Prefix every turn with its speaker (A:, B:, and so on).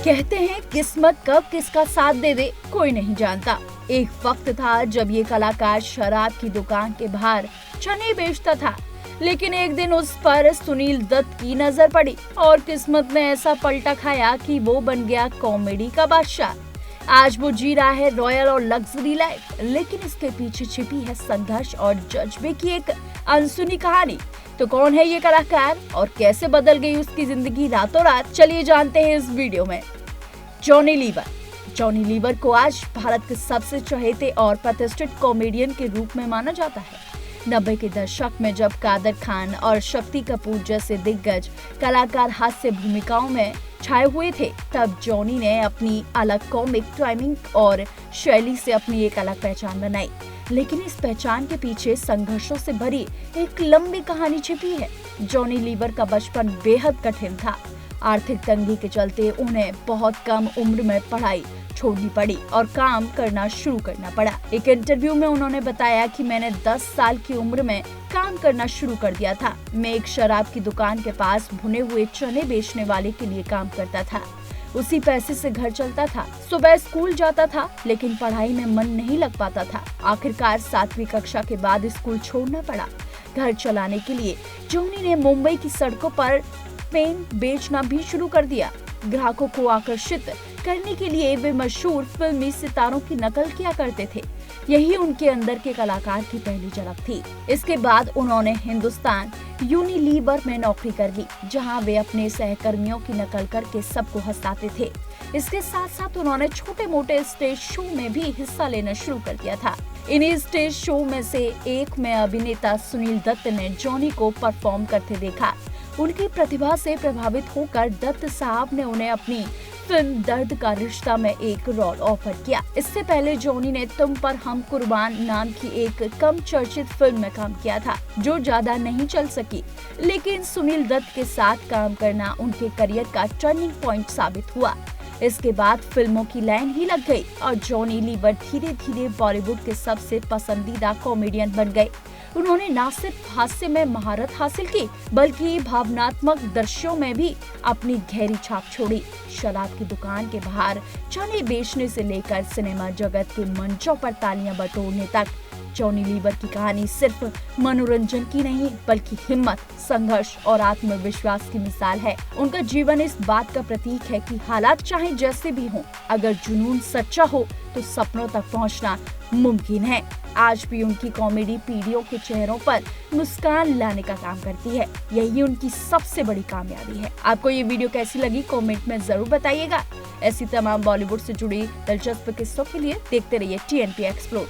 A: कहते हैं किस्मत कब किसका साथ दे दे कोई नहीं जानता। एक वक्त था जब ये कलाकार शराब की दुकान के बाहर चने बेचता था, लेकिन एक दिन उस पर सुनील दत्त की नजर पड़ी और किस्मत ने ऐसा पलटा खाया कि वो बन गया कॉमेडी का बादशाह। आज वो जी रहा है रॉयल और लग्जरी लाइफ, लेकिन इसके पीछे छिपी है संघर्ष और जज्बे की एक अनसुनी कहानी। तो कौन है ये कलाकार और कैसे बदल गई उसकी जिंदगी रातों रात, चलिए जानते हैं इस वीडियो में। Johnny liver. जॉनी लीवर को आज भारत के सबसे चहेते और प्रतिष्ठित कॉमेडियन के रूप में माना जाता है। 90 के दशक में जब कादर खान और शक्ति कपूर जैसे दिग्गज कलाकार हास्य भूमिकाओं में छाए हुए थे, तब जॉनी ने अपनी अलग कॉमिक टाइमिंग और शैली से अपनी एक अलग पहचान बनाई। लेकिन इस पहचान के पीछे संघर्षों से भरी एक लंबी कहानी छिपी है। जॉनी लीवर का बचपन बेहद कठिन था। आर्थिक तंगी के चलते उन्हें बहुत कम उम्र में पढ़ाई छोड़नी पड़ी और काम करना शुरू करना पड़ा। एक इंटरव्यू में उन्होंने बताया कि मैंने 10 साल की उम्र में काम करना शुरू कर दिया था। मैं एक शराब की दुकान के पास भुने हुए चने बेचने वाले के लिए काम करता था। उसी पैसे से घर चलता था। सुबह स्कूल जाता था, लेकिन पढ़ाई में मन नहीं लग पाता था। आखिरकार 7वीं कक्षा के बाद स्कूल छोड़ना पड़ा। घर चलाने के लिए जॉनी ने मुंबई की सड़कों पर पेन बेचना भी शुरू कर दिया। ग्राहकों को आकर्षित करने के लिए वे मशहूर फिल्मी सितारों की नकल किया करते थे। यही उनके अंदर के कलाकार की पहली झलक थी। इसके बाद उन्होंने हिंदुस्तान यूनिलीवर में नौकरी कर ली, जहां वे अपने सहकर्मियों की नकल करके सबको हंसाते थे। इसके साथ साथ उन्होंने छोटे मोटे स्टेज शो में भी हिस्सा लेना शुरू कर दिया था। इन्हीं स्टेज शो में से एक में अभिनेता सुनील दत्त ने जॉनी को परफॉर्म करते देखा। उनकी प्रतिभा से प्रभावित होकर दत्त साहब ने उन्हें अपनी फिल्म दर्द का रिश्ता में एक रोल ऑफर किया। इससे पहले जॉनी ने तुम पर हम कुर्बान नाम की एक कम चर्चित फिल्म में काम किया था, जो ज्यादा नहीं चल सकी। लेकिन सुनील दत्त के साथ काम करना उनके करियर का टर्निंग पॉइंट साबित हुआ। इसके बाद फिल्मों की लाइन ही लग गई और जॉनी लीवर धीरे धीरे बॉलीवुड के सबसे पसंदीदा कॉमेडियन बन गए। उन्होंने न सिर्फ हास्य में महारत हासिल की, बल्कि भावनात्मक दृश्यों में भी अपनी गहरी छाप छोड़ी। शराब की दुकान के बाहर चने बेचने से लेकर सिनेमा जगत के मंचों पर तालियां बटोरने तक, जॉनी लीवर की कहानी सिर्फ मनोरंजन की नहीं, बल्कि हिम्मत, संघर्ष और आत्मविश्वास की मिसाल है। उनका जीवन इस बात का प्रतीक है कि हालात चाहे जैसे भी हों, अगर जुनून सच्चा हो तो सपनों तक पहुंचना मुमकिन है। आज भी उनकी कॉमेडी पीढ़ियों के चेहरों पर मुस्कान लाने का काम करती है। यही उनकी सबसे बड़ी कामयाबी है। आपको ये वीडियो कैसी लगी कमेंट में जरूर बताइएगा। ऐसी तमाम बॉलीवुड से जुड़ी दिलचस्प किस्सों के लिए देखते रहिए TNP एक्सप्लोर।